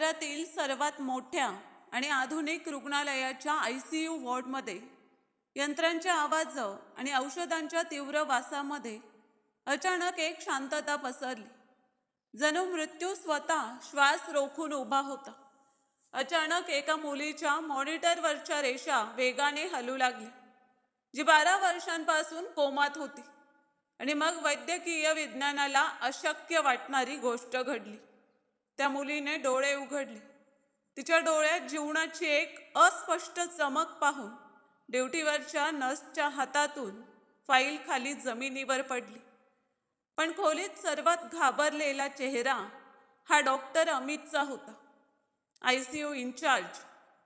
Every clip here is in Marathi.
शहरातील सर्वात मोठ्या आणि आधुनिक रुग्णालयाच्या ICU वॉर्डमध्ये यंत्रांच्या आवाज आणि औषधांच्या तीव्र वासामध्ये अचानक एक शांतता पसरली. जणू मृत्यू स्वतः श्वास रोखून उभा होता. अचानक एका मुलीच्या मॉनिटरवरच्या रेषा वेगाने हलू लागल्या, जी 12 वर्षांपासून कोमात होती. आणि मग वैद्यकीय विज्ञानाला अशक्य वाटणारी गोष्ट घडली. त्या मुलीने डोळे उघडले. तिच्या डोळ्यात जीवनाची एक अस्पष्ट चमक पाहून ड्युटीवरच्या नर्सच्या हातातून फाईल खाली जमिनीवर पडली. पण खोलीत सर्वात घाबरलेला चेहरा हा डॉक्टर अमितचा होता. ICU इन्चार्ज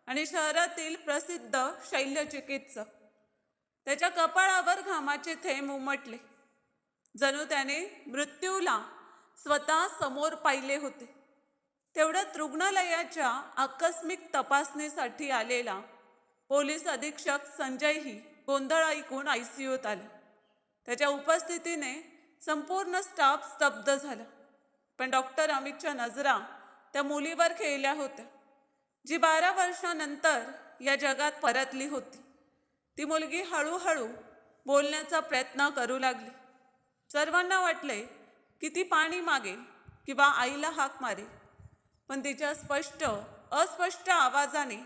आणि शहरातील प्रसिद्ध शल्यचिकित्सक. त्याच्या कपाळावर घामाचे थेंब उमटले, जणू त्याने मृत्यूला स्वतः समोर पाहिले होते. तेवढ्यात रुग्णालयाच्या आकस्मिक तपासणीसाठी आलेला पोलीस अधीक्षक संजयही गोंधळ ऐकून ICUत आला. त्याच्या उपस्थितीने संपूर्ण स्टाफ स्तब्ध झाला. पण डॉक्टर अमितच्या नजरा त्या मुलीवर खेळल्या होत्या, जी 12 वर्षांनंतर या जगात परतली होती. ती मुलगी हळूहळू बोलण्याचा प्रयत्न करू लागली. सर्वांना वाटले की ती पाणी मागेल किंवा आईला हाक मारेल, पण तिच्या अस्पष्ट आवाजाने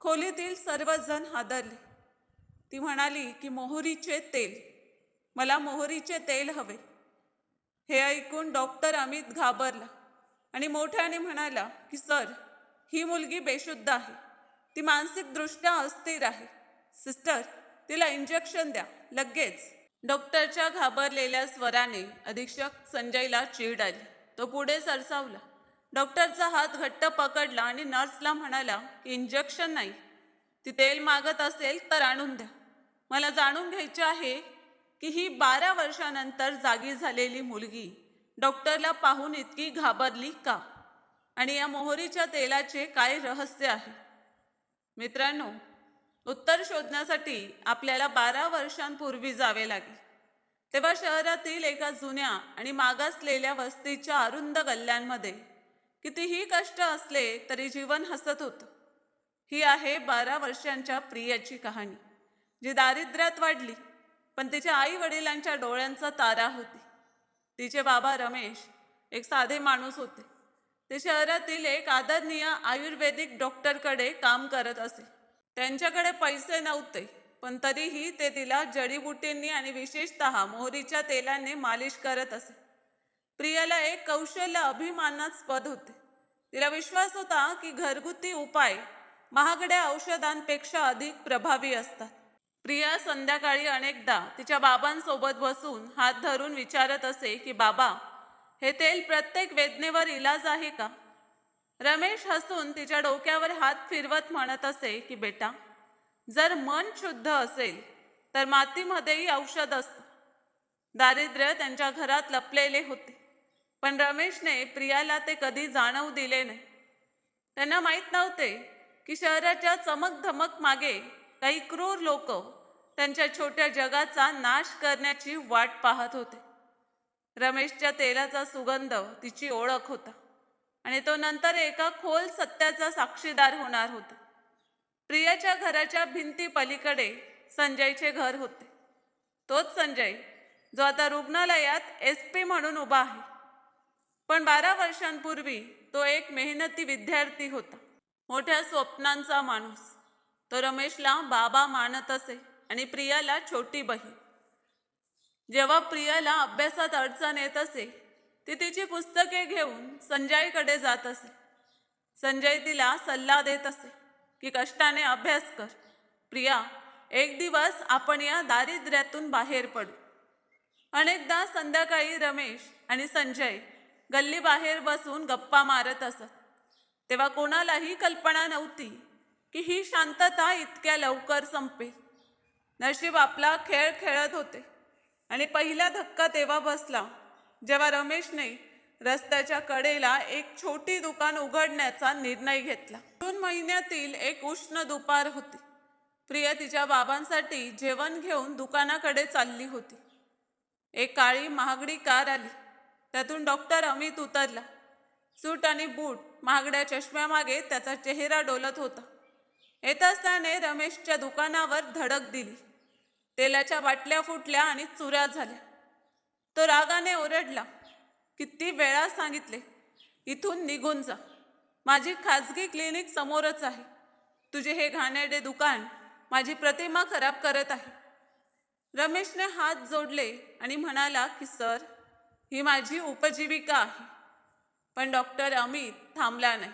खोलीतील सर्वजण हादरले. ती म्हणाली की मोहरीचे तेल, मला मोहरीचे तेल हवे. हे ऐकून डॉक्टर अमित घाबरला आणि मोठ्याने म्हणाला की सर, ही मुलगी बेशुद्ध आहे. ती मानसिकदृष्ट्या अस्थिर आहे. सिस्टर, तिला इंजेक्शन द्या लगेच. डॉक्टरच्या घाबरलेल्या स्वराने अधीक्षक संजयला चीड आली. तो पुढे सरसावला. डॉक्टरचा हात घट्ट पकडला आणि नर्सला म्हणाला की इंजेक्शन नाही, ती तेल मागत असेल तर आणून द्या. मला जाणून घ्यायचे आहे की ही 12 वर्षांनंतर जागी झालेली मुलगी डॉक्टरला पाहून इतकी घाबरली का, आणि या मोहरीच्या तेलाचे काय रहस्य आहे. मित्रांनो, उत्तर शोधण्यासाठी आपल्याला 12 वर्षांपूर्वी जावे लागेल. तेव्हा शहरातील एका जुन्या आणि मागासलेल्या वस्तीच्या अरुंद गल्ल्यांमध्ये कितीही कष्ट असले तरी जीवन हसत होतं. ही आहे 12 वर्षांच्या प्रियाची कहाणी, जी दारिद्र्यात वाढली, पण तिच्या आई वडिलांच्या डोळ्यांचा तारा होती. तिचे बाबा रमेश एक साधे माणूस होते. ते शहरातील एक आदरणीय आयुर्वेदिक डॉक्टरकडे काम करत असे. त्यांच्याकडे पैसे नव्हते, पण तरीही ते तिला जडीबुटींनी आणि विशेषतः मोहरीच्या तेलाने मालिश करत असे. प्रियाला एक कौशल्य अभिमानास्पद होते. तिला विश्वास होता की घरगुती उपाय महागड्या औषधांपेक्षा अधिक प्रभावी असतात. प्रिया संध्याकाळी अनेकदा तिच्या बाबांसोबत बसून हात धरून विचारत असे की बाबा, हे तेल प्रत्येक वेदनेवर इलाज आहे का? रमेश हसून तिच्या डोक्यावर हात फिरवत म्हणत असे की बेटा, जर मन शुद्ध असेल तर मातीमध्येही औषध असतं. दारिद्र्य त्यांच्या घरात लपलेले होते, पण रमेशने प्रियाला ते कधी जाणवू दिले नाही. त्यांना माहीत नव्हते की शहराच्या चमकधमक मागे काही क्रूर लोक त्यांच्या छोट्या जगाचा नाश करण्याची वाट पाहत होते. रमेशच्या तेलाचा सुगंध तिची ओळख होता, आणि तो नंतर एका खोल सत्याचा साक्षीदार होणार होता. प्रियाच्या घराच्या भिंती पलीकडे संजयचे घर होते. तोच संजय जो आता रुग्णालयात SP म्हणून उभा आहे. पण 12 वर्षांपूर्वी तो एक मेहनती विद्यार्थी होता, मोठ्या स्वप्नांचा माणूस. तो रमेशला बाबा मानत असे आणि प्रियाला छोटी बहीण. जेव्हा प्रियाला अभ्यासात अडचण येत असे, ती तिची पुस्तके घेऊन संजयकडे जात असे. संजय तिला सल्ला देत असे की कष्टाने अभ्यास कर प्रिया, एक दिवस आपण या दारिद्र्यातून बाहेर पडू. अनेकदा संध्याकाळी रमेश आणि संजय गल्ली बाहेर बसून गप्पा मारत असत. तेव्हा कोणालाही कल्पना नव्हती की ही शांतता इतक्या लवकर संपेल. नशीब आपला खेळ खेळत होते. आणि पहिला धक्का तेव्हा बसला जेव्हा रमेशने रस्त्याच्या कडेला एक छोटी दुकान उघडण्याचा निर्णय घेतला. जून महिन्यातील एक उष्ण दुपार होती. प्रिया तिच्या बाबांसाठी जेवण घेऊन दुकानाकडे चालली होती. एक काळी महागडी कार आली. त्यातून डॉक्टर अमित उतरला. सूट आणि बूट, महागड्या चष्म्यामागे त्याचा चेहरा डोलत होता. येताच त्याने रमेशच्या दुकानावर धडक दिली. तेलाच्या बाटल्या फुटल्या आणि चुऱ्या झाल्या. तो रागाने ओरडला, किती वेळा सांगितले, इथून निघून जा. माझी खाजगी क्लिनिक समोरच आहे. तुझे हे घाणेरडे दुकान माझी प्रतिमा खराब करत आहे. रमेशने हात जोडले आणि म्हणाला की सर, ही माझी उपजीविका आहे. पण डॉक्टर अमित थांबला नाही.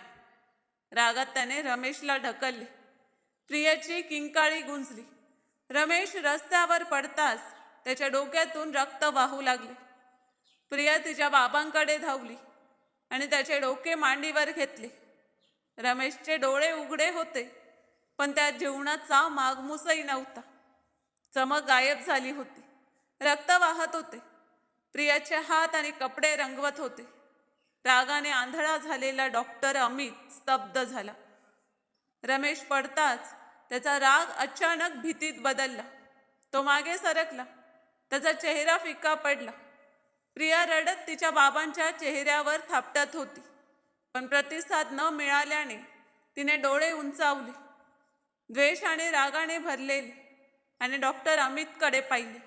रागात त्याने रमेशला ढकलले. प्रियाची किंकाळी गुंजली. रमेश रस्त्यावर पडताच त्याच्या डोक्यातून रक्त वाहू लागले. प्रिया तिच्या बाबांकडे धावली आणि त्याचे डोके मांडीवर घेतले. रमेशचे डोळे उघडे होते, पण त्या जीवनाचा मागमूसही नव्हता. चमक गायब झाली होती. रक्त वाहत होते. प्रियाचे हात आणि कपडे रंगवत होते. रागाने आंधळा झालेला डॉक्टर अमित स्तब्ध झाला. रमेश पडताच त्याचा राग अचानक भीतीत बदलला. तो मागे सरकला. त्याचा चेहरा फिक्का पडला. प्रिया रडत तिच्या बाबांच्या चेहऱ्यावर थापटत होती, पण प्रतिसाद न मिळाल्याने तिने डोळे उंचावले, द्वेष आणि रागाने भरलेले, आणि डॉक्टर अमितकडे पाहिले.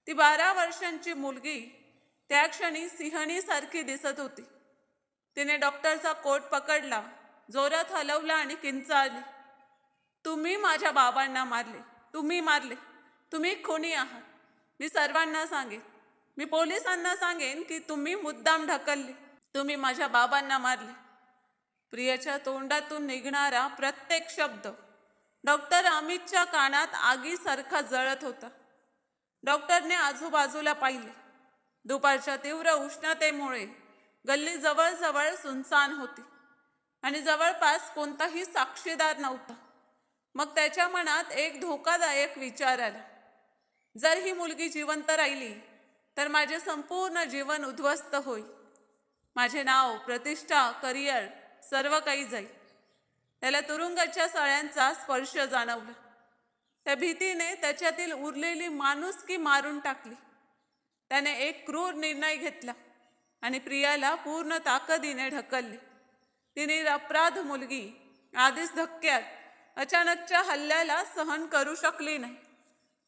ती 12 वर्षांची मुलगी त्या क्षणी सिंहणीसारखी दिसत होती. तिने डॉक्टरचा कोट पकडला, जोरात हलवला आणि किंचाळली, तुम्ही माझ्या बाबांना मारले, तुम्ही मारले, तुम्ही खुनी आहात. मी सर्वांना सांगेन, मी पोलिसांना सांगेन की तुम्ही मुद्दाम ढकलले, तुम्ही माझ्या बाबांना मारले. प्रियाच्या तोंडातून निघणारा प्रत्येक शब्द डॉक्टर अमितच्या कानात आगीसारखा जळत होता. डॉक्टरने आजूबाजूला पाहिले. दुपारच्या तीव्र उष्णतेमुळे गल्ली जवळजवळ सुनसान होती आणि जवळपास कोणताही साक्षीदार नव्हता. मग त्याच्या मनात एक धोकादायक विचार आला. जर ही मुलगी जिवंत राहिली तर माझे संपूर्ण जीवन उद्ध्वस्त होईल. माझे नाव, प्रतिष्ठा, करिअर सर्व काही जाईल. त्याला तुरुंगाच्या सळ्यांचा स्पर्श जाणवला. त्या भीतीने त्याच्यातील उरलेली माणुसकी मारून टाकली. त्याने एक क्रूर निर्णय घेतला आणि प्रियाला पूर्ण ताकदीने ढकलले. तिने अपराध मुलगी आधीच धक्क्यात अचानकच्या हल्ल्याला सहन करू शकली नाही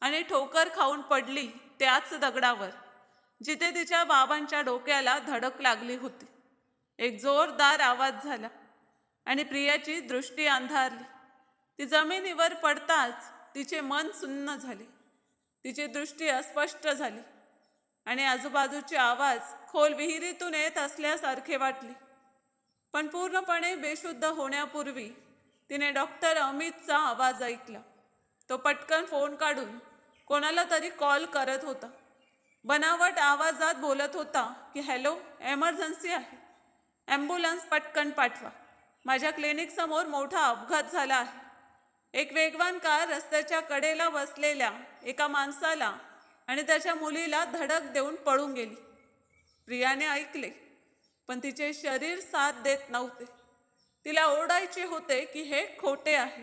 आणि ठोकर खाऊन पडली त्याच दगडावर जिथे तिच्या बाबांच्या डोक्याला धडक लागली होती. एक जोरदार आवाज झाला आणि प्रियाची दृष्टी अंधारली. ती जमिनीवर पडताच तिचे मन सुन्न झाले. तिची दृष्टी अस्पष्ट झाली आणि आजूबाजूचे आवाज खोल विहिरीतून येत असल्यासारखे वाटले. पण पूर्णपणे बेशुद्ध होण्यापूर्वी तिने डॉक्टर अमितचा आवाज ऐकला. तो पटकन फोन काढून कोणाला तरी कॉल करत होता. बनावट आवाजात बोलत होता की हॅलो, एमर्जन्सी आहे, ॲम्ब्युलन्स पटकन पाठवा, माझ्या क्लिनिकसमोर मोठा अपघात झाला आहे. एक वेगवान कार रस्त्याच्या कडेला बसलेल्या एका माणसाला आणि त्याच्या मुलीला धडक देऊन पळून गेली. प्रियाने ऐकले, पण तिचे शरीर साथ देत नव्हते. तिला ओरडायचे होते की हे खोटे आहे,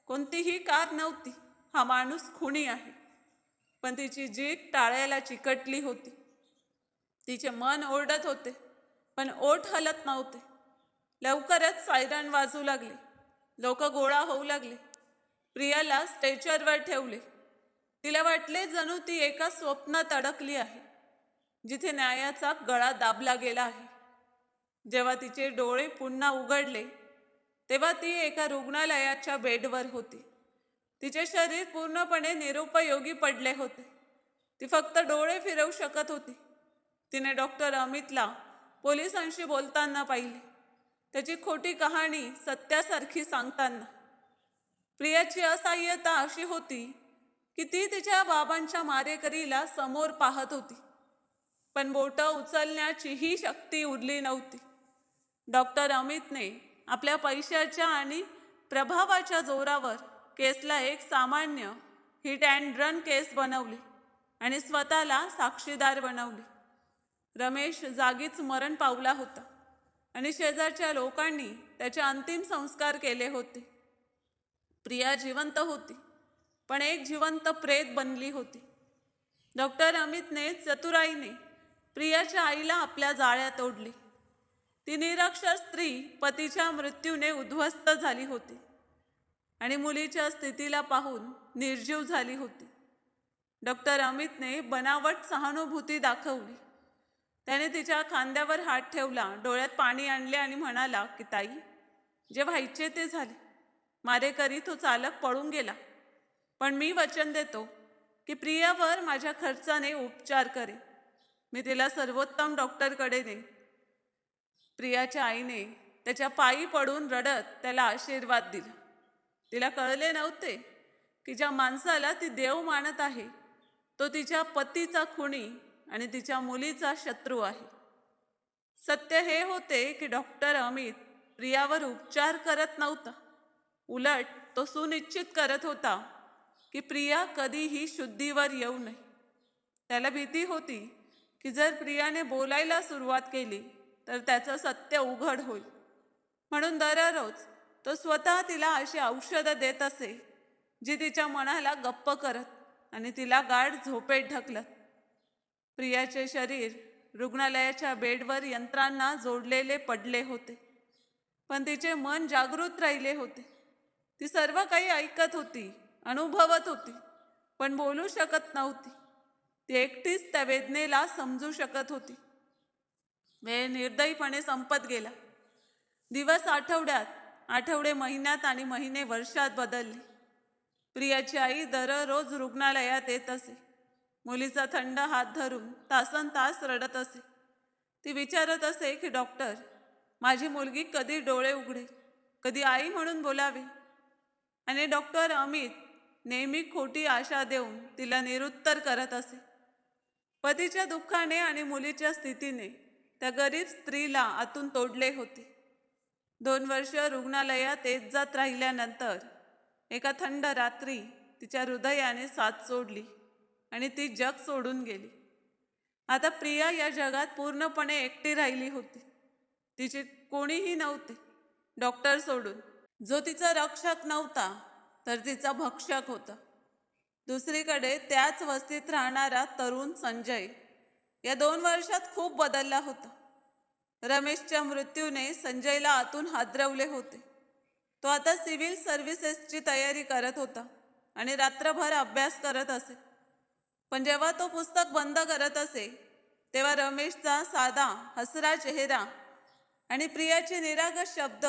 कोणतीही कार नव्हती, हा माणूस खुनी आहे. पण तिची जीभ टाळ्याला चिकटली होती. तिचे मन ओरडत होते, पण ओठ हलत नव्हते. लवकरच सायरन वाजू लागले. लोक गोळा होऊ लागले. प्रियाला स्ट्रेचरवर ठेवले. तिला वाटले जणू ती एका स्वप्नात अडकली आहे, जिथे न्यायाचा गळा दाबला गेला आहे. जेव्हा तिचे डोळे पुन्हा उघडले तेव्हा ती एका रुग्णालयाच्या बेडवर होती. तिचे शरीर पूर्णपणे निरुपयोगी पडले होते. ती फक्त डोळे फिरवू शकत होती. तिने डॉक्टर अमितला पोलिसांशी बोलताना पाहिले, त्याची खोटी कहाणी सत्यासारखी सांगताना. प्रियाची असहाय्यता अशी होती की ती तिच्या बाबांच्या मारेकरीला समोर पाहत होती, पण बोटं उचलण्याचीही शक्ती उरली नव्हती. डॉक्टर अमितने आपल्या पैशाच्या आणि प्रभावाच्या जोरावर केसला एक सामान्य हिट अँड रन केस बनवली आणि स्वतःला साक्षीदार बनवले. रमेश जागीच मरण पावला होता आणि शेजारच्या लोकांनी त्याचे अंतिम संस्कार केले होते. प्रिया जिवंत होती, पण एक जिवंत प्रेत बनली होती. डॉक्टर अमितने चतुराईने प्रियाच्या आईला आपल्या जाळ्यात ओढले. ती निरक्षर स्त्री पतीच्या मृत्यूने उद्ध्वस्त झाली होती आणि मुलीच्या स्थितीला पाहून निर्जीव झाली होती. डॉक्टर अमितने बनावट सहानुभूती दाखवली. त्याने तिच्या खांद्यावर हात ठेवला, डोळ्यात पाणी आणले आणि म्हणाला की ताई, जे व्हायचे ते झाले. मारेकरी तो चालक पळून गेला, पण मी वचन देतो की प्रियावर माझ्या खर्चाने उपचार करेन. मी तिला सर्वोत्तम डॉक्टरकडे नेईन. प्रियाच्या आईने त्याच्या पायी पडून रडत त्याला आशीर्वाद दिला. तिला कळले नव्हते की ज्या माणसाला ती देव मानत आहे तो तिच्या पतीचा खुनी आणि तिच्या मुलीचा शत्रू आहे. सत्य हे होते की डॉक्टर अमित प्रियावर उपचार करत नव्हता. उलट तो सुनिश्चित करत होता की प्रिया कधीही शुद्धीवर येऊ नये. त्याला भीती होती की जर प्रियाने बोलायला सुरुवात केली तर त्याचं सत्य उघड होईल. म्हणून दररोज तो स्वतः तिला अशी औषधं देत असे जी तिच्या मनाला गप्प करत आणि तिला गाढ झोपेत ढकलत. प्रियाचे शरीर रुग्णालयाच्या बेडवर यंत्रांना जोडलेले पडले होते, पण तिचे मन जागृत राहिले होते. ती सर्व काही ऐकत होती, अनुभवत होती, पण बोलू शकत नव्हती. ती एकटीच त्या वेदनेला समजू शकत होती. वेळ निर्दयीपणे संपत गेला. दिवस आठवड्यात, आठवडे महिन्यात आणि महिने वर्षात बदलले. प्रियाची आई दररोज रुग्णालयात येत असे. मुलीचा थंड हात धरून तासन तास रडत असे. ती विचारत असे की डॉक्टर, माझी मुलगी कधी डोळे उघडेल, कधी आई म्हणून बोलावे. आणि डॉक्टर अमित नेहमी खोटी आशा देऊन तिला निरुत्तर करत असे. पतीच्या दुःखाने आणि मुलीच्या स्थितीने त्या गरीब स्त्रीला आतून तोडले होते. 2 वर्ष रुग्णालयात येत जात राहिल्यानंतर एका थंड रात्री तिच्या हृदयाने साथ सोडली आणि ती जग सोडून गेली. आता प्रिया या जगात पूर्णपणे एकटी राहिली होती. तिचे कोणीही नव्हते, डॉक्टर सोडून. जो तिचा रक्षक नव्हता तर तिचा भक्षक होता. दुसरीकडे त्याच वस्तीत राहणारा तरुण संजय या 2 वर्षात खूप बदलला होता. रमेशच्या मृत्यूने संजयला आतून हादरवले होते. तो आता सिव्हिल सर्व्हिसेसची तयारी करत होता आणि रात्रभर अभ्यास करत असे. पण जेव्हा तो पुस्तक बंद करत असे तेव्हा रमेशचा साधा हसरा चेहरा आणि प्रियाचे निरागस शब्द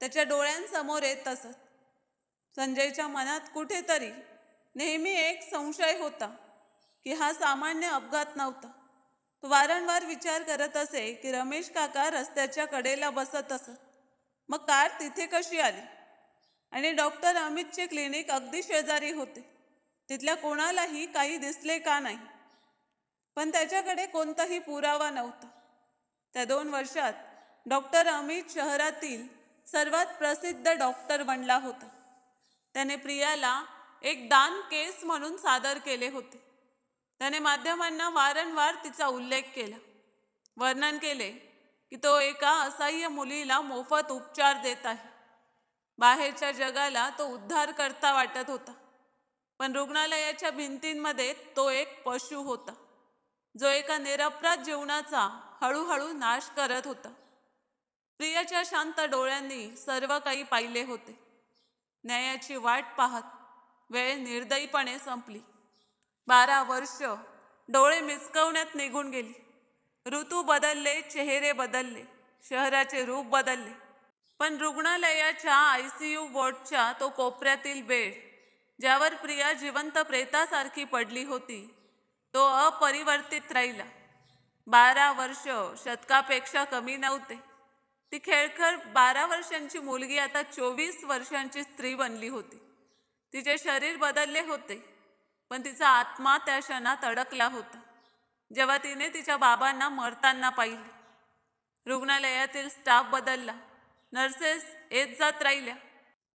त्याच्या डोळ्यांसमोर येत असत. संजयच्या मनात कुठेतरी नेहमी एक संशय होता की हा सामान्य अपघात नव्हता. तो वारंवार विचार करत असे की रमेश काका रस्त्याच्या कडेला बसत असत, मग कार तिथे कशी आली? आणि डॉक्टर अमितचे क्लिनिक अगदी शेजारी होते. तिथल्या कोणालाही काही दिसले का नाही? पण त्याच्याकडे कोणताही पुरावा नव्हता. त्या 2 वर्षात डॉक्टर अमित शहरातील सर्वात प्रसिद्ध डॉक्टर बनला होता. त्याने प्रियाला एक दान केस म्हणून सादर केले होते. त्याने माध्यमांना वारंवार तिचा उल्लेख केला. वर्णन केले की तो एका असहाय्य मुलीला मोफत उपचार देत आहे. बाहेरच्या जगाला तो उद्धारकर्ता वाटत होता, पण रुग्णालयाच्या भिंतींमध्ये तो एक पशु होता, जो एका निरपराध जीवनाचा हळूहळू नाश करत होता. प्रियाच्या शांत डोळ्यांनी सर्व काही पाहिले होते. न्यायाची वाट पाहत वेळ निर्दयीपणे संपली. 12 वर्ष डोळे मिचकवण्यात निघून गेली. ऋतू बदलले, चेहरे बदलले, शहराचे रूप बदलले, पण रुग्णालयाच्या ICU वॉर्डच्या तो कोपऱ्यातील बेड, ज्यावर प्रिया जिवंत प्रेतासारखी पडली होती, तो अपरिवर्तित राहिला. 12 वर्ष शतकापेक्षा कमी नव्हते. ती खेळकर 12 वर्षांची मुलगी आता 24 वर्षांची स्त्री बनली होती. तिचे शरीर बदलले होते, पण तिचा आत्मा त्या क्षणात अडकला होता जेव्हा तिने तिच्या बाबांना मरताना पाहिले. रुग्णालयातील स्टाफ बदलला, नर्सेस येत जात राहिल्या,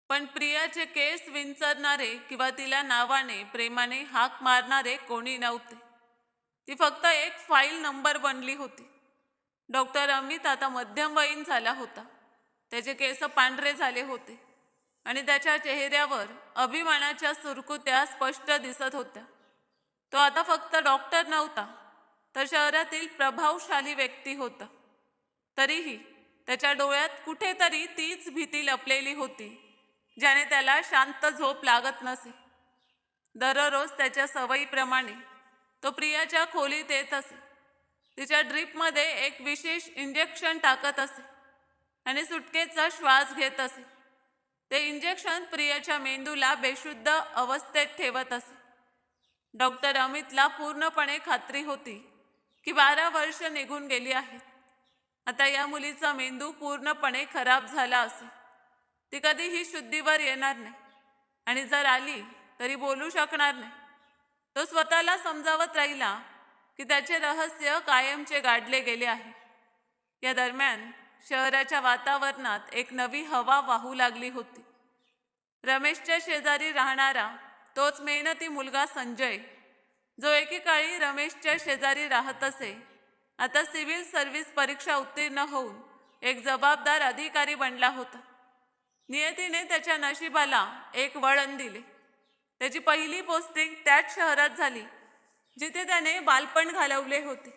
पण प्रियाचे केस विंचरणारे किंवा तिला नावाने प्रेमाने हाक मारणारे कोणी नव्हते. ती फक्त एक फाईल नंबर बनली होती. डॉक्टर अमित आता मध्यमवयीन झाला होता. त्याचे केस पांढरे झाले होते आणि त्याच्या चेहऱ्यावर अभिमानाच्या सुरकुत्या स्पष्ट दिसत होत्या. तो आता फक्त डॉक्टर नव्हता, तर शहरातील प्रभावशाली व्यक्ती होता. तरीही त्याच्या डोळ्यात कुठेतरी तीच भीती लपलेली होती ज्याने त्याला शांत झोप लागत नसे. दररोज त्याच्या सवयीप्रमाणे तो प्रियाच्या खोलीत येत असे. तिच्या ड्रीपमध्ये एक विशेष इंजेक्शन टाकत असे आणि सुटकेचा श्वास घेत असे. ते इंजेक्शन प्रियाच्या मेंदूला बेशुद्ध अवस्थेत ठेवत असे. डॉक्टर अमितला पूर्णपणे खात्री होती की 12 वर्ष निघून गेली आहेत. आता या मुलीचा मेंदू पूर्णपणे खराब झाला असे. ती कधीही शुद्धीवर येणार नाही आणि जर आली तरी बोलू शकणार नाही. तो स्वतःला समजावत राहिला की त्याचे रहस्य कायमचे गाडले गेले आहे. या दरम्यान शहराच्या वातावरणात एक नवी हवा वाहू लागली होती. रमेशच्या शेजारी राहणारा तोच मेहनती मुलगा संजय, जो एकेकाळी रमेशच्या शेजारी राहत असे, आता सिव्हिल सर्व्हिस परीक्षा उत्तीर्ण होऊन एक जबाबदार अधिकारी बनला होता. नियतीने त्याच्या नशिबाला एक वळण दिले. त्याची पहिली पोस्टिंग त्याच शहरात झाली जिथे त्याने बालपण घालवले होते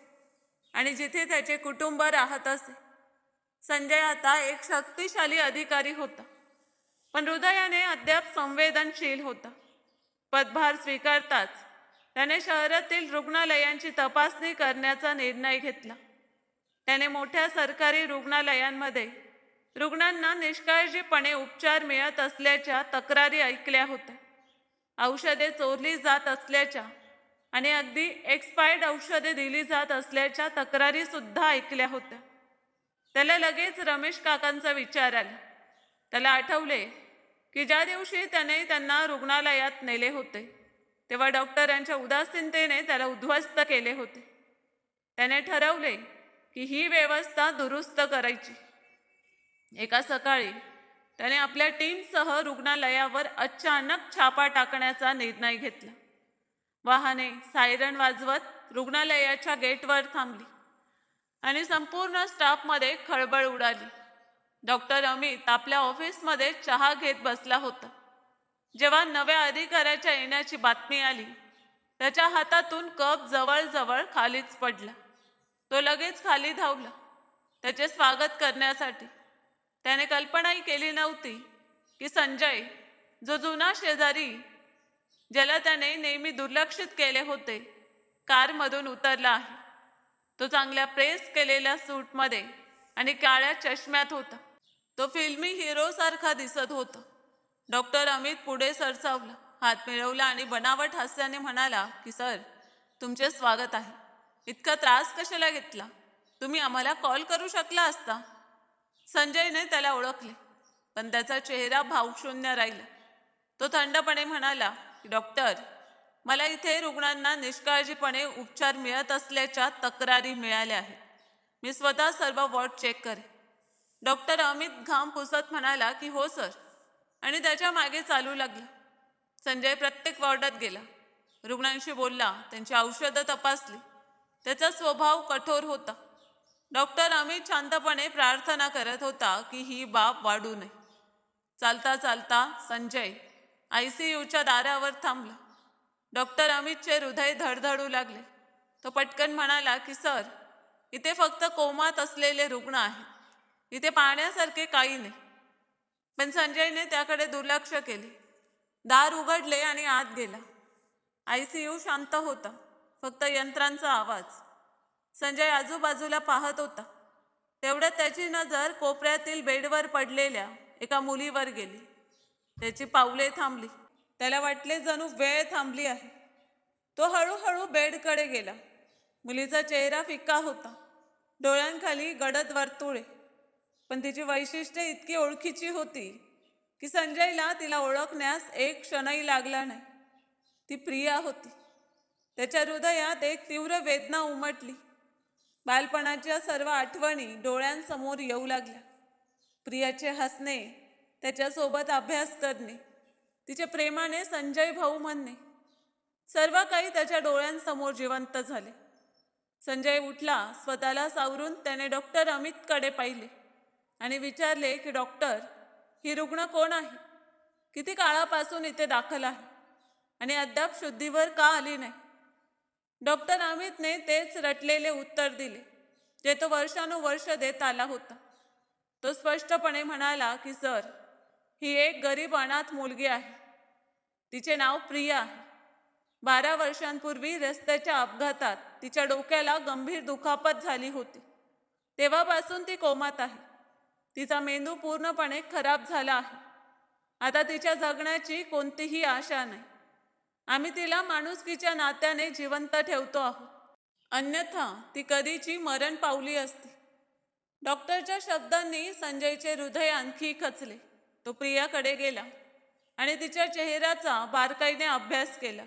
आणि जिथे त्याचे कुटुंब राहत असे. संजय आता एक शक्तिशाली अधिकारी होता, पण हृदयाने अद्याप संवेदनशील होता. पदभार स्वीकारताच त्याने शहरातील रुग्णालयांची तपासणी करण्याचा निर्णय घेतला. त्याने मोठ्या सरकारी रुग्णालयांमध्ये रुग्णांना निष्काळजीपणे उपचार मिळत असल्याच्या तक्रारी ऐकल्या होत्या. औषधे चोरली जात असल्याच्या आणि अगदी एक्सपायर्ड औषधे दिली जात असल्याच्या तक्रारी सुद्धा ऐकल्या होत्या. त्याला लगेच रमेश काकांचा विचार आला. त्याला आठवले की ज्या दिवशी त्याने त्यांना रुग्णालयात नेले होते तेव्हा डॉक्टरांच्या उदासीनतेने त्याला उद्ध्वस्त केले होते. त्याने ठरवले की ही व्यवस्था दुरुस्त करायची. एका सकाळी त्याने आपल्या टीमसह रुग्णालयावर अचानक छापा टाकण्याचा निर्णय घेतला. वाहने सायरन वाजवत रुग्णालयाच्या गेटवर थांबली आणि संपूर्ण स्टाफमध्ये खळबळ उडाली. डॉक्टर अमित आपल्या ऑफिसमध्ये चहा घेत बसला होता. जेव्हा नव्या अधिकाऱ्याच्या येण्याची बातमी आली, त्याच्या हातातून कप जवळजवळ खालीच पडला. तो लगेच खाली धावला त्याचे स्वागत करण्यासाठी. त्याने कल्पनाही केली नव्हती की संजय, जो जुना शेजारी ज्याला त्याने नेहमी दुर्लक्षित केले होते, कारमधून उतरला आहे. तो चांगल्या प्रेस केलेल्या सूटमध्ये आणि काळ्या चष्म्यात होता. तो फिल्मी हिरोसारखा दिसत होता. डॉक्टर अमित पुढे सरसावला, हात मिळवला आणि बनावट हास्याने म्हणाला की सर, तुमचे स्वागत आहे. इतका त्रास कशाला घेतला? तुम्ही आम्हाला कॉल करू शकला असता. संजयने त्याला ओळखले, पण त्याचा चेहरा भावशून्य राहिला. तो थंडपणे म्हणाला की डॉक्टर, मला इथे रुग्णांना निष्काळजीपणे उपचार मिळत असल्याच्या तक्रारी मिळाल्या आहेत. मी स्वतः सर्व वॉर्ड चेक करेन. डॉक्टर अमित घाम पुसत म्हणाला की हो सर, आणि त्याच्या मागे चालू लागला. संजय प्रत्येक वॉर्डात गेला, रुग्णांशी बोलला, त्यांची औषधं तपासली. त्याचा स्वभाव कठोर होता. डॉक्टर अमित शांतपणे प्रार्थना करत होता की ही बाब वाढू नये. चालता चालता संजय ICUच्या दारावर थांबला. डॉक्टर अमितचे हृदय धडधडू लागले. तो पटकन म्हणाला की सर, इथे फक्त कोमात असलेले रुग्ण आहेत. इथे पाहण्यासारखे काही नाही. पण संजयने त्याकडे दुर्लक्ष केले. दार उघडले आणि आत गेला. ICU शांत होता, फक्त यंत्रांचा आवाज. संजय आजूबाजूला पाहत होता. तेवढ्यात त्याची नजर कोपऱ्यातील बेडवर पडलेल्या एका मुलीवर गेली. त्याची पावले थांबली. त्याला वाटले जणू वेळ थांबली आहे. तो हळूहळू बेडकडे गेला. मुलीचा चेहरा फिक्का होता, डोळ्यांखाली गडद वर्तुळे. पण तिची वैशिष्ट्ये इतकी ओळखीची होती की संजयला तिला ओळखण्यास एक क्षणही लागला नाही. ती प्रिया होती. त्याच्या हृदयात एक तीव्र वेदना उमटली. बालपणाच्या सर्व आठवणी डोळ्यांसमोर येऊ लागल्या. प्रियाचे हसणे, त्याच्यासोबत अभ्यास करणे, तिचे प्रेमाने संजय भाऊ म्हणणे, सर्व काही त्याच्या डोळ्यांसमोर जिवंत झाले. संजय उठला. स्वतःला सावरून त्याने डॉक्टर अमितकडे पाहिले आणि विचारले की डॉक्टर, ही रुग्ण कोण आहे? किती काळापासून इथे दाखल आहे आणि अद्याप शुद्धीवर का आली नाही? डॉक्टर अमितने तेच रटलेले उत्तर दिले जे तो वर्षानुवर्ष देत आला होता. तो स्पष्टपणे म्हणाला की सर, ही एक गरीब अनाथ मुलगी आहे. तिचे नाव प्रिया आहे. 12 वर्षांपूर्वी रस्त्याच्या अपघातात तिच्या डोक्याला गंभीर दुखापत झाली होती. तेव्हापासून ती कोमात आहे. तिचा मेंदू पूर्णपणे खराब झाला आहे. आता तिच्या जगण्याची कोणतीही आशा नाही. आम्ही तिला माणुसकीच्या नात्याने जिवंत ठेवतो आहोत, अन्यथा ती कधीची मरण पावली असती. डॉक्टरच्या शब्दांनी संजयचे हृदय आणखी खचले. तो प्रियाकडे गेला आणि तिच्या चेहऱ्याचा बारकाईने अभ्यास केला.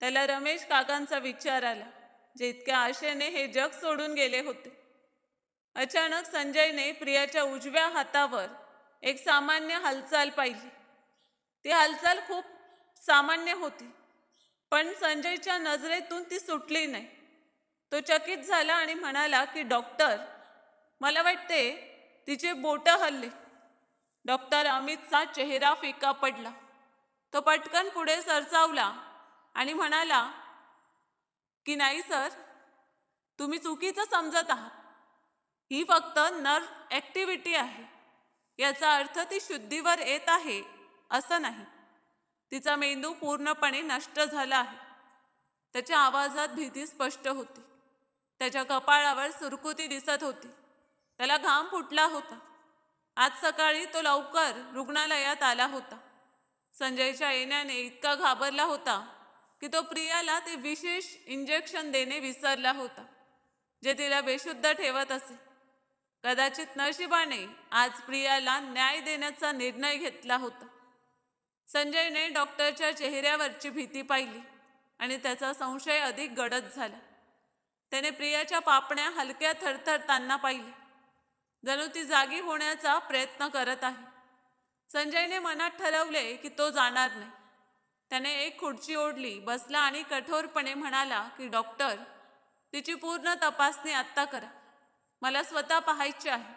त्याला रमेश काकांचा विचार आला, जे इतक्या आशेने हे जग सोडून गेले होते. अचानक संजयने प्रियाच्या उजव्या हातावर एक सामान्य हालचाल पाहिली. ती हालचाल खूप सामान्य होती, पण संजयच्या नजरेतून ती सुटली नाही. तो चकित झाला आणि म्हणाला की डॉक्टर, मला वाटते तिचे बोटं हलले. डॉक्टर अमितचा चेहरा फिका पडला. तो पटकन पुढे सरसावला आणि म्हणाला की नाही सर, तुम्ही चुकीचं समजत आहात. ही फक्त नर्व ॲक्टिव्हिटी आहे. याचा अर्थ ती शुद्धीवर येत आहे असं नाही. तिचा मेंदू पूर्णपणे नष्ट झाला आहे. त्याच्या आवाजात भीती स्पष्ट होती. त्याच्या कपाळावर सुरकुती दिसत होती. त्याला घाम फुटला होता. आज सकाळी तो लवकर रुग्णालयात आला होता. संजयच्या येण्याने इतका घाबरला होता की तो प्रियाला ते विशेष इंजेक्शन देणे विसरला होता, जे तिला बेशुद्ध ठेवत असे. कदाचित नशिबाने आज प्रियाला न्याय देण्याचा निर्णय घेतला होता. संजयने डॉक्टरच्या चेहऱ्यावरची भीती पाहिली आणि त्याचा संशय अधिक गडद झाला. त्याने प्रियाच्या पापण्या हलक्या थरथरताना पाहिले, जणू ती जागी होण्याचा प्रयत्न करत आहे. संजयने मनात ठरवले की तो जाणार नाही. त्याने एक खुर्ची ओढली, बसला आणि कठोरपणे म्हणाला की डॉक्टर, तिची पूर्ण तपासणी आत्ता करा. मला स्वतः पाहायचे आहे.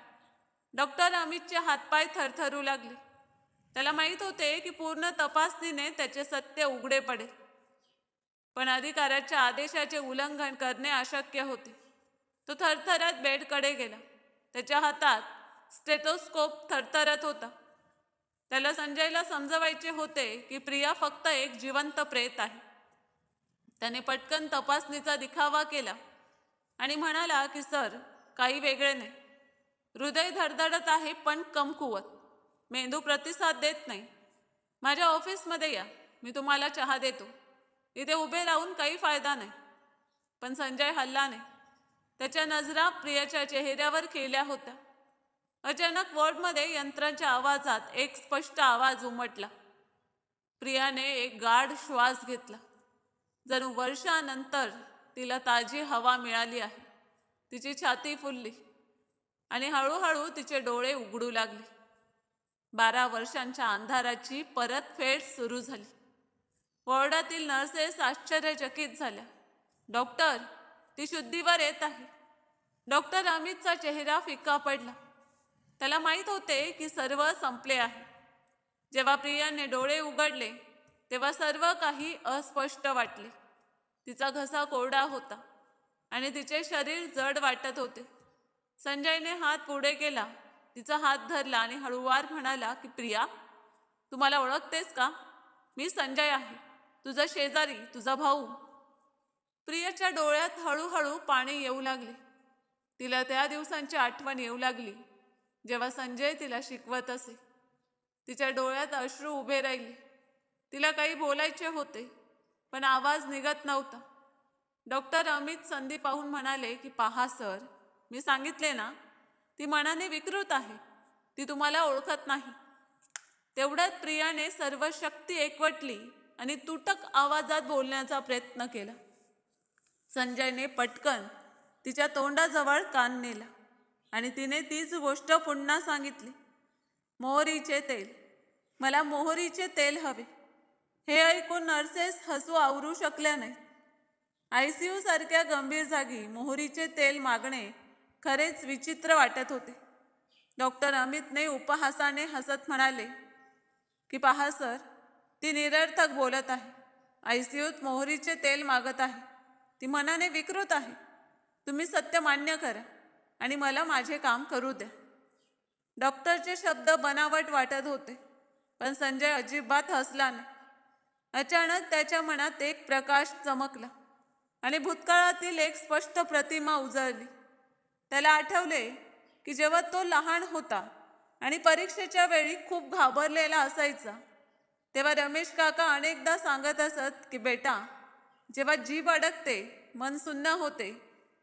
डॉक्टर अमितचे हातपाय थरथरू लागले. त्याला माहीत होते की पूर्ण तपासणीने त्याचे सत्य उघडे पडेल, पण अधिकाऱ्याच्या आदेशाचे उल्लंघन करणे अशक्य होते. तो थरथरत बेडकडे गेला. त्याच्या हातात स्टेथोस्कोप थरथरत होता. त्याला संजयला समजवायचे होते की प्रिया फक्त एक जिवंत प्रेत आहे. त्याने पटकन तपासणीचा दिखावा केला आणि म्हणाला की सर, काही वेगळे नाही. हृदय धडधडत आहे पण कमकुवत. मेंदू प्रतिसाद देत नाही. माझ्या ऑफिसमध्ये या, मी तुम्हाला चहा देतो. इथे उभे राहून काही फायदा नाही. पण संजय हलला नाही. त्याच्या नजरा प्रियाच्या चेहऱ्यावर केल्या होत्या. अचानक वॉर्डमध्ये यंत्राच्या आवाजात एक स्पष्ट आवाज उमटला. प्रियाने एक गाढ श्वास घेतला. जणू वर्षानंतर तिला ताजी हवा मिळाली आहे. तिची छाती फुलली आणि हळूहळू तिचे डोळे उघडू लागले. 12 वर्षांच्या अंधाराची परतफेड सुरू झाली. वॉर्डातील नर्सेस आश्चर्यचकित झाल्या. डॉक्टर, ती शुद्धीवर येत आहे. डॉक्टर अमितचा चेहरा फिका पडला. त्याला माहीत होते की सर्व संपले आहे. जेव्हा प्रियाने डोळे उघडले तेव्हा सर्व काही अस्पष्ट वाटले. तिचा घसा कोरडा होता आणि तिचे शरीर जड वाटत होते. संजयने हात पुढे केला, तिचा हात धरला आणि हळूवार म्हणाला की प्रिया, तू मला ओळखतेस का? मी संजय आहे, तुझा शेजारी, तुझा भाऊ. प्रियाच्या डोळ्यात हळूहळू पाणी येऊ लागले. तिला त्या दिवसांची आठवण येऊ लागली जेव्हा संजय तिला शिकवत असे. तिच्या डोळ्यात अश्रू उभे राहिले. तिला काही बोलायचे होते, पण आवाज निघत नव्हता. डॉक्टर अमित संधी पाहून म्हणाले की पहा सर, मी सांगितले ना, ती मनाने विकृत आहे. ती तुम्हाला ओळखत नाही. तेवढ्यात प्रियाने सर्व शक्ती एकवटली आणि तुटक आवाजात बोलण्याचा प्रयत्न केला. संजयने पटकन तिच्या तोंडाजवळ कान नेला आणि तिने तीच गोष्ट पुन्हा सांगितली. मोहरीचे तेल, मला मोहरीचे तेल हवे. हे ऐकून नर्सेस हसू आवरू शकल्या नाहीत. ICU सारख्या गंभीर जागी मोहरीचे तेल मागणे खरेच विचित्र वाटत होते. डॉक्टर अमितने उपहासाने हसत म्हणाले की पहा सर, ती निरर्थक बोलत आहे. ICUत मोहरीचे तेल मागत आहे. ती मनाने विकृत आहे. तुम्ही सत्य मान्य करा आणि मला माझे काम करू द्या. डॉक्टरचे शब्द बनावट वाटत होते, पण संजय अजिबात हसला नाही. अचानक त्याच्या मनात एक प्रकाश चमकला आणि भूतकाळातील एक स्पष्ट प्रतिमा उजळली. त्याला आठवले की जेव्हा तो लहान होता आणि परीक्षेच्या वेळी खूप घाबरलेला असायचा, तेव्हा रमेश काका अनेकदा सांगत असत की बेटा, जेव्हा जीभ अडकते, मन सुन्न होते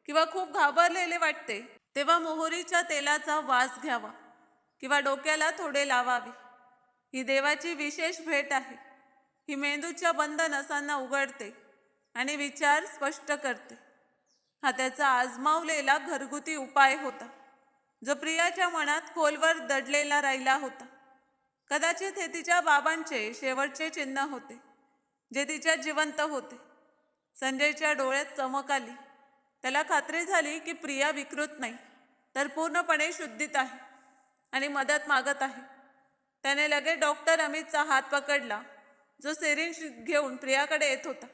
किंवा खूप घाबरलेले वाटते, तेव्हा मोहरीच्या तेलाचा वास घ्यावा किंवा डोक्याला थोडे लावावे. ही देवाची विशेष भेट आहे. ही मेंदूच्या बंद नसांना उघडते आणि विचार स्पष्ट करते. हा त्याचा आजमावलेला घरगुती उपाय होता, जो प्रियाच्या मनात खोलवर दडलेला राहिला होता. कदाचित हे तिच्या बाबांचे शेवटचे चिन्ह होते, जे तिच्या जिवंत होते. संजयच्या डोळ्यात चमक आली. त्याला खात्री झाली की प्रिया विकृत नाही, तर पूर्णपणे शुद्धीत आहे आणि मदत मागत आहे. त्याने लगेच डॉक्टर अमितचा हात पकडला, जो सिरिंज घेऊन प्रियाकडे येत होता,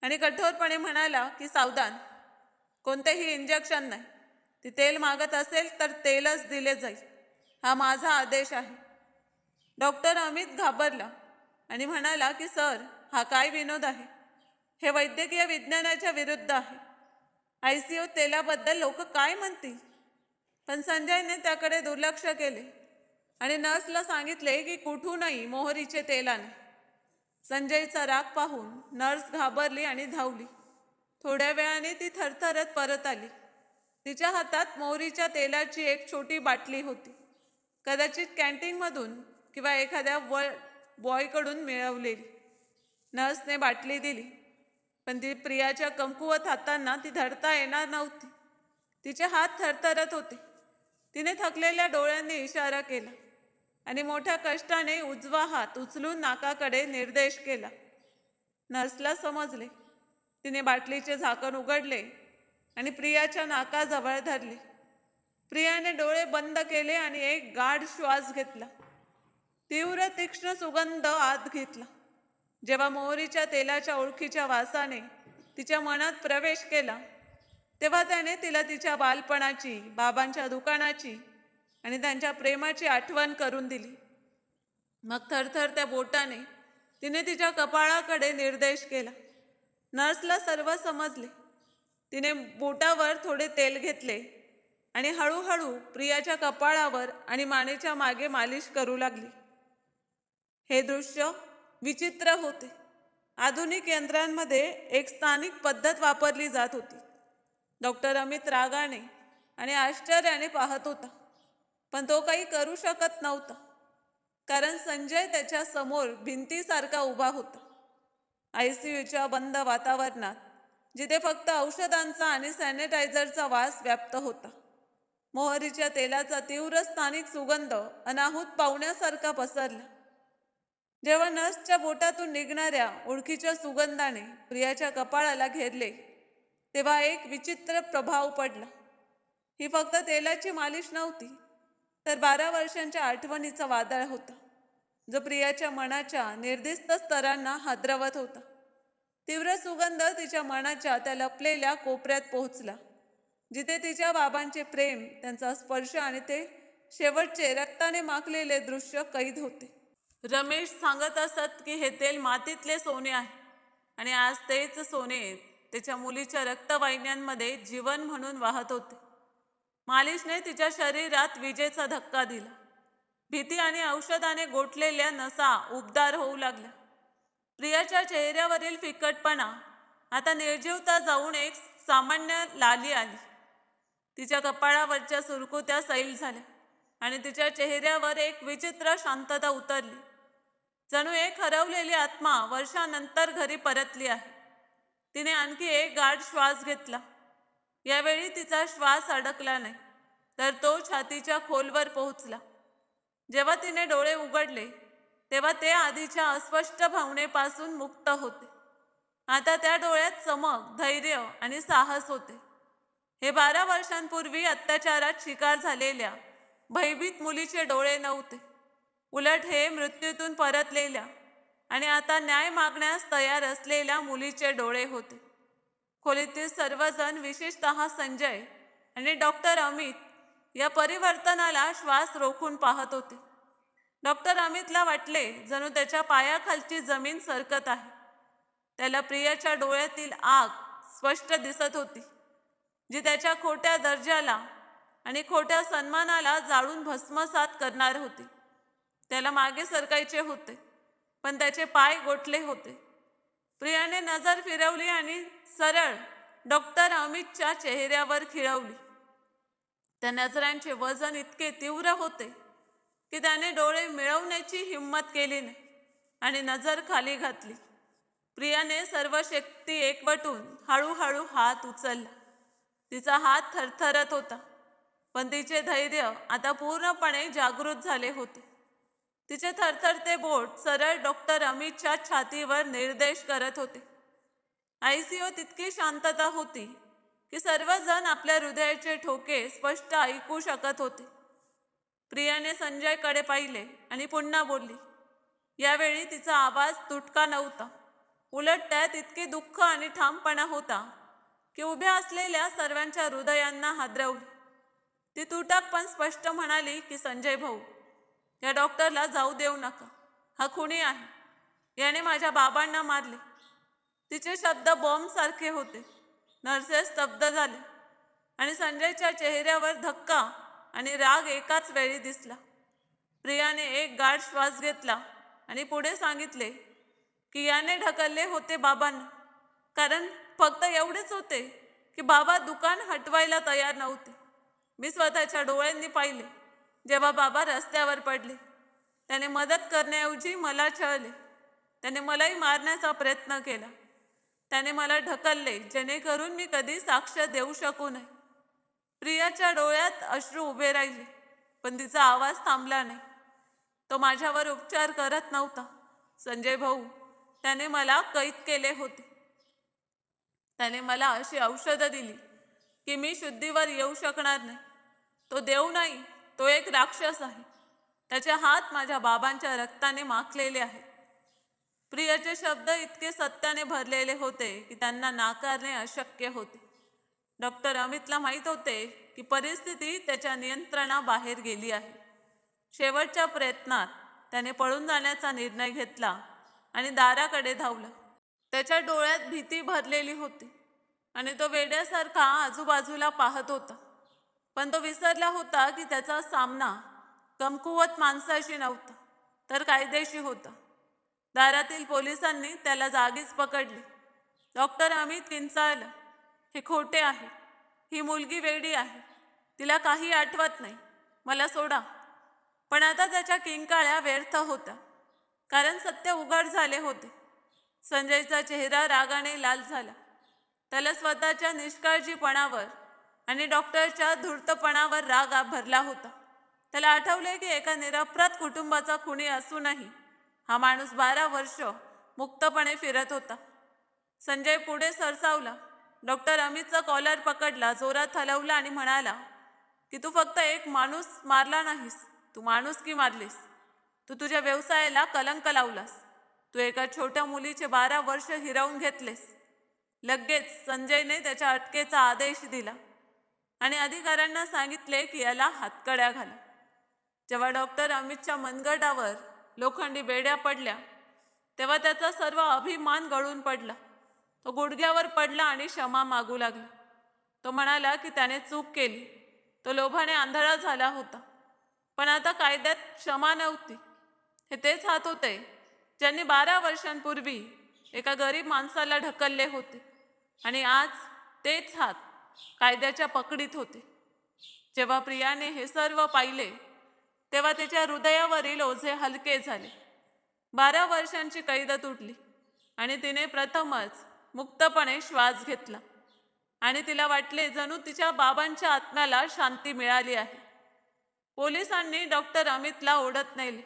आणि कठोरपणे म्हणाला की सावधान, कोणतेही इंजेक्शन नाही. ती तेल मागत असेल तर तेलच दिले जाईल. हा माझा आदेश आहे. डॉक्टर अमित घाबरला आणि म्हणाला की सर, हा काय विनोद आहे? हे वैद्यकीय विज्ञानाच्या विरुद्ध आहे. ICU तेलाबद्दल लोक काय म्हणतील? पण संजयने त्याकडे दुर्लक्ष केले आणि नर्सला सांगितले की कुठूनही मोहरीचे तेल आणे. संजयचा राग पाहून नर्स घाबरली आणि धावली. थोड्या वेळाने ती थरथरत परत आली. तिच्या हातात मोहरीच्या तेलाची एक छोटी बाटली होती, कदाचित कॅन्टीनमधून किंवा एखाद्या बॉयकडून मिळवलेली. नर्सने बाटली दिली, पण ती प्रियाच्या कमकुवत हातांना ती धरता येणार नव्हती. तिचे हात थरथरत होते. तिने थकलेल्या डोळ्यांनी इशारा केला आणि मोठ्या कष्टाने उजवा हात उचलून नाकाकडे निर्देश केला. नर्सला समजले. तिने बाटलीचे झाकण उघडले आणि प्रियाच्या नाकाजवळ धरले. प्रियाने डोळे बंद केले आणि एक गाढ श्वास घेतला. तीव्र तीक्ष्ण सुगंध आत घेतला. जेव्हा मोहरीच्या तेलाच्या ओळखीच्या वासाने तिच्या मनात प्रवेश केला, तेव्हा त्याने तिला तिच्या बालपणाची, बाबांच्या दुकानाची आणि त्यांच्या प्रेमाची आठवण करून दिली. मग थरथरत्या बोटाने तिने तिच्या कपाळाकडे निर्देश केला. नर्सला सर्व समजले. तिने बोटावर थोडे तेल घेतले आणि हळूहळू प्रियाच्या कपाळावर आणि मानेच्या मागे मालिश करू लागली. हे दृश्य विचित्र होते. आधुनिक यंत्रांमध्ये एक स्थानिक पद्धत वापरली जात होती. डॉक्टर अमित रागाने आणि आश्चर्याने पाहत होता, पण तो काही करू शकत नव्हता, कारण संजय त्याच्या समोर भिंतीसारखा उभा होता. ICUच्या बंद वातावरणात, जिथे फक्त औषधांचा आणि सॅनिटायझरचा वास व्याप्त होता, मोहरीच्या तेलाचा तीव्र स्थानिक सुगंध अनाहूत पाहुण्यासारखा पसरला. जेव्हा नर्सच्या बोटातून निघणाऱ्या ओळखीच्या सुगंधाने प्रियाच्या कपाळाला घेरले, तेव्हा एक विचित्र प्रभाव पडला. ही फक्त तेलाची मालिश नव्हती, तर 12 वर्षांच्या आठवणीचा वादळ होता, जो प्रियाच्या मनाच्या निर्दिष्ट स्तरांना हादरवत होता. तीव्र सुगंध तिच्या मनाच्या त्या लपलेल्या कोपऱ्यात पोहोचला, जिथे तिच्या बाबांचे प्रेम, त्यांचा स्पर्श आणि ते शेवटचे रक्ताने माखलेले दृश्य कैद होते. रमेश सांगत असत की हे तेल मातीतले सोने आहे आणि आज तेच सोने त्याच्या मुलीच्या रक्तवाहिन्यांमध्ये जीवन म्हणून वाहत होते. मालिशने तिच्या शरीरात विजेचा धक्का दिला. भीती आणि औषधाने गोठलेल्या नसा उबदार होऊ लागल्या. प्रियाच्या चेहऱ्यावरील फिकटपणा आता निर्जीवता जाऊन एक सामान्य लाली आली. तिच्या कपाळावरच्या सुरकुत्या सैल झाल्या आणि तिच्या चेहऱ्यावर एक विचित्र शांतता उतरली. जणू एक हरवलेली आत्मा वर्षानंतर घरी परतली आहे. तिने आणखी एक गाढ श्वास घेतला. यावेळी तिचा श्वास अडकला नाही, तर तो छातीच्या खोलवर पोहोचला. जेव्हा तिने डोळे उघडले, तेव्हा ते आधीच्या अस्पष्ट भावनेपासून मुक्त होते. आता त्या डोळ्यात चमक, धैर्य आणि साहस होते. हे 12 वर्षांपूर्वी अत्याचारात शिकार झालेल्या भयभीत मुलीचे डोळे नव्हते. उलट हे मृत्यूतून परतलेल्या आणि आता न्याय मागण्यास तयार असलेल्या मुलीचे डोळे होते. खोलीतील सर्वजण, विशेषतः संजय आणि डॉक्टर अमित, या परिवर्तनाला श्वास रोखून पाहत होते. डॉक्टर अमितला वाटले जणू त्याच्या पायाखालची जमीन सरकत आहे. त्याला प्रियाच्या डोळ्यातील आग स्पष्ट दिसत होती, जी त्याच्या खोट्या दर्जाला आणि खोट्या सन्मानाला जाळून भस्मसात करणार होती. त्याला मागे सरकायचे होते, पण त्याचे पाय गोठले होते. प्रियाने नजर फिरवली आणि सरळ डॉक्टर अमितच्या चेहऱ्यावर खिळवली. त्या नजरांचे वजन इतके तीव्र होते की त्याने डोळे मिळवण्याची हिंमत केली नाही आणि नजर खाली घातली. प्रियाने सर्व शक्ती एकवटून हळूहळू हात उचलला. तिचा हात थरथरत होता, पण तिचे धैर्य आता पूर्णपणे जागृत झाले होते. तिचे थरथरते बोट सरळ डॉक्टर अमितच्या छातीवर निर्देश करत होते. आयसीयूत इतकी शांतता होती की सर्वजण आपल्या हृदयाचे ठोके स्पष्ट ऐकू शकत होते. प्रियाने संजयकडे पाहिले आणि पुन्हा बोलली. यावेळी तिचा आवाज तुटका नव्हता, उलट त्यात इतके दुःख आणि ठामपणा होता की उभ्या असलेल्या सर्वांच्या हृदयांना हादरवली. ती तुटक पण स्पष्ट म्हणाली की संजय भाऊ, या डॉक्टरला जाऊ देऊ नका. हा खुनी आहे. याने माझ्या बाबांना मारले. तिचे शब्द बॉम्बसारखे होते. नर्सेस स्तब्ध झाले आणि संजयच्या चेहऱ्यावर धक्का आणि राग एकाच वेळी दिसला. प्रियाने एक गाढ श्वास घेतला आणि पुढे सांगितले की याने ढकलले होते बाबांना, कारण फक्त एवढेच होते की बाबा दुकान हटवायला तयार नव्हते. मी स्वतःच्या डोळ्यांनी पाहिले जेव्हा बाबा रस्त्यावर पडले. त्याने मदत करण्याऐवजी मला छळले. त्याने मलाही मारण्याचा प्रयत्न केला. त्याने मला ढकलले जेणेकरून मी कधी साक्ष देऊ शकू नये. प्रियाच्या डोळ्यात अश्रू उभे राहिले, पण तिचा आवाज थांबला नाही. तो माझ्यावर उपचार करत नव्हता संजय भाऊ. त्याने मला कैद केले होते. त्याने मला अशी औषधं दिली की मी शुद्धीवर येऊ शकणार नाही. तो देव नाही, तो एक राक्षस आहे. त्याचे हात माझ्या बाबांच्या रक्ताने माखलेले आहेत. प्रियाचे शब्द इतके सत्याने भरलेले होते की त्यांना नाकारणे अशक्य होते. डॉक्टर अमितला माहीत होते की परिस्थिती त्याच्या नियंत्रणाबाहेर गेली आहे. शेवटच्या प्रयत्नात त्याने पळून जाण्याचा निर्णय घेतला आणि दाराकडे धावला. त्याच्या डोळ्यात भीती भरलेली होती आणि तो वेड्यासारखा आजूबाजूला पाहत होता. पण तो विसरला होता की त्याचा सामना कमकुवत माणसाशी नव्हता, तर कायद्याशी होता. दारातील पोलिसांनी त्याला जागीच पकडले. डॉक्टर अमित किंचाळला, हे खोटे आहे. ही मुलगी वेडी आहे. तिला काही आठवत नाही. मला सोडा. पण आता त्याच्या किंकाळ्या व्यर्थ होत्या, कारण सत्य उघड झाले होते. संजयचा चेहरा रागाने लाल झाला. त्याला स्वतःच्या निष्काळजीपणावर आणि डॉक्टरच्या धूर्तपणावर राग भरला होता. त्याला आठवले की एका निरपराध कुटुंबाचा खुनी असूनही हा माणूस 12 वर्ष मुक्तपणे फिरत होता. संजय पुढे सरसावला. डॉक्टर अमितचा कॉलर पकडला, जोरात हलवला आणि म्हणाला की तू फक्त एक माणूस मारला नाहीस, तू माणुसकी मारलीस. तू तुझ्या व्यवसायाला कलंक लावलास. तू एका छोट्या मुलीचे 12 वर्ष हिरावून घेतलेस. लगेच संजयने त्याच्या अटकेचा आदेश दिला आणि अधिकाऱ्यांना सांगितले की याला हातकड्या घाला. जेव्हा डॉक्टर अमितच्या मनगटावर लोखंडी बेड्या पडल्या तेव्हा त्याचा सर्व अभिमान गळून पडला. तो गुडघ्यावर पडला आणि क्षमा मागू लागला. तो म्हणाला की त्याने चूक केली. तो लोभाने आंधळा झाला होता. पण आता कायद्यात क्षमा नव्हती. हे तेच हात होते ज्यांनी 12 वर्षांपूर्वी एका गरीब माणसाला ढकलले होते आणि आज तेच हात कायद्याच्या पकडीत होते. जेव्हा प्रियाने हे सर्व पाहिले तेव्हा तिच्या हृदयावरील ओझे हलके झाले. 12 वर्षांची कैद तुटली आणि तिने प्रथमच मुक्तपणे श्वास घेतला आणि तिला वाटले जणू तिच्या बाबांच्या आत्म्याला शांती मिळाली आहे. पोलिसांनी डॉक्टर अमितला ओढत नेले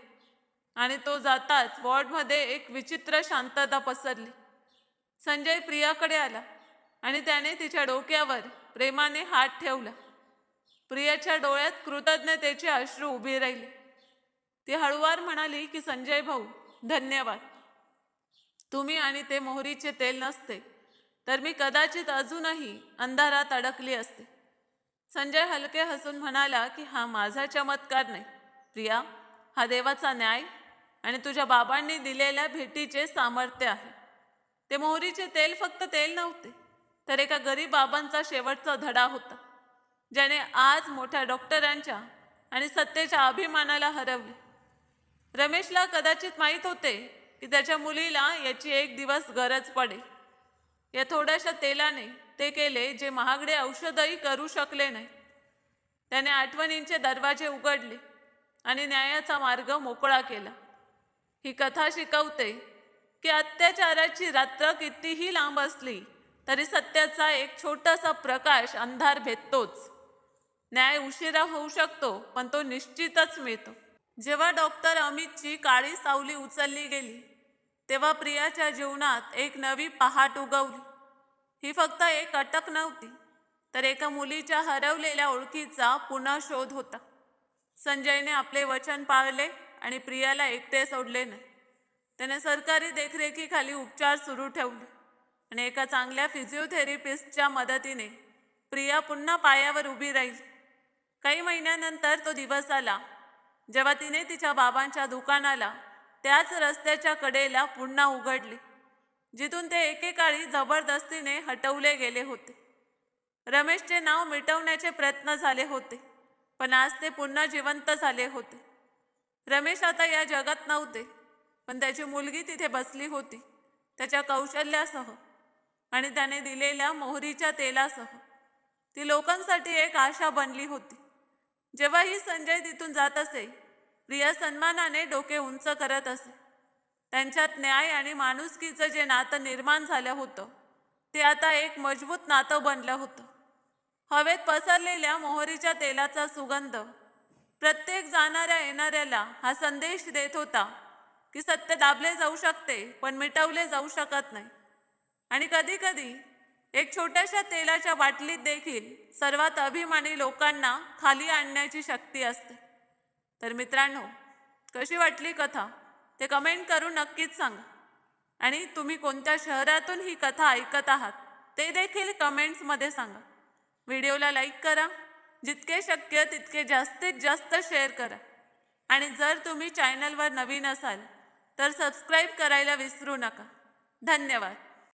आणि तो जाताच वॉर्डमध्ये एक विचित्र शांतता पसरली. संजय प्रियाकडे आला आणि त्याने तिच्या डोक्यावर प्रेमाने हात ठेवला. प्रियाच्या डोळ्यात कृतज्ञतेचे अश्रू उभी राहिले. ती हळुवार म्हणाली की संजय भाऊ, धन्यवाद. तुम्ही आणि ते मोहरीचे तेल नसते तर मी कदाचित अजूनही अंधारात अडकली असते. संजय हलके हसून म्हणाला की हा माझा चमत्कार नाही प्रिया, हा देवाचा न्याय आणि तुझ्या बाबांनी दिलेल्या भेटीचे सामर्थ्य आहे. ते मोहरीचे तेल फक्त तेल नव्हते, तर एका गरीब बाबांचा शेवटचा धडा होता, ज्याने आज मोठ्या डॉक्टरांच्या आणि सत्तेच्या अभिमानाला हरवले. रमेशला कदाचित माहीत होते की त्याच्या मुलीला याची एक दिवस गरज पडेल. या थोड्याशा तेलाने ते केले जे महागडे औषधही करू शकले नाही. त्याने आठवणींचे दरवाजे उघडले आणि न्यायाचा मार्ग मोकळा केला. ही कथा शिकवते की अत्याचाराची रात्र कितीही लांब असली तरी सत्याचा एक छोटासा प्रकाश अंधार भेदतोच. न्याय उशिरा होऊ शकतो, पण तो निश्चितच मिळतो. जेव्हा डॉक्टर अमितची काळी सावली उचलली गेली, तेव्हा प्रियाच्या जीवनात एक नवी पहाट उगवली. ही फक्त एक अटक नव्हती, तर एका मुलीच्या हरवलेल्या ओळखीचा पुन्हा शोध होता. संजयने आपले वचन पाळले आणि प्रियाला एकटे सोडले नाही. त्याने सरकारी देखरेखीखाली उपचार सुरू ठेवले आणि एका चांगल्या फिजिओथेरपिस्टच्या मदतीने प्रिया पुन्हा पायावर उभी राहिली. काही महिन्यानंतर तो दिवस आला जेव्हा तिने तिच्या बाबांच्या दुकानाला त्याच रस्त्याच्या कडेला पुन्हा उघडले, जिथून ते एकेकाळी जबरदस्तीने हटवले गेले होते. रमेशचे नाव मिटवण्याचे प्रयत्न झाले होते, पण आज ते पुन्हा जिवंत झाले होते. रमेश आता या जगात नव्हते, पण त्याची मुलगी तिथे बसली होती, त्याच्या कौशल्यासह आणि त्याने दिलेल्या मोहरीच्या तेलासह. ती लोकांसाठी एक आशा बनली होती. जेव्हाही संजय तिथून जात असे, प्रिया सन्मानाने डोके उंच करत असे. त्यांच्यात न्याय आणि माणुसकीचं जे नातं निर्माण झालं होतं, ते आता एक मजबूत नातं बनलं होतं. हवेत पसरलेल्या मोहरीच्या तेलाचा सुगंध प्रत्येक जाणाऱ्या येणाऱ्याला हा संदेश देत होता की सत्य दाबले जाऊ शकते, पण मिटवले जाऊ शकत नाही. आणि कधी कधी एक छोट्याशा तेलाच्या बाटलीत देखील सर्वात अभिमानी लोकांना खाली आणण्याची शक्ती असते. तर मित्रांनो, कशी वाटली कथा ते कमेंट करून नक्कीच सांगा. आणि तुम्ही कोणत्या शहरातून ही कथा ऐकत आहात ते देखील कमेंट्समध्ये सांगा. व्हिडिओला लाईक करा, जितके शक्य तितके जास्तीत जास्त शेअर करा. आणि जर तुम्ही चॅनलवर नवीन असाल तर सबस्क्राईब करायला विसरू नका. धन्यवाद.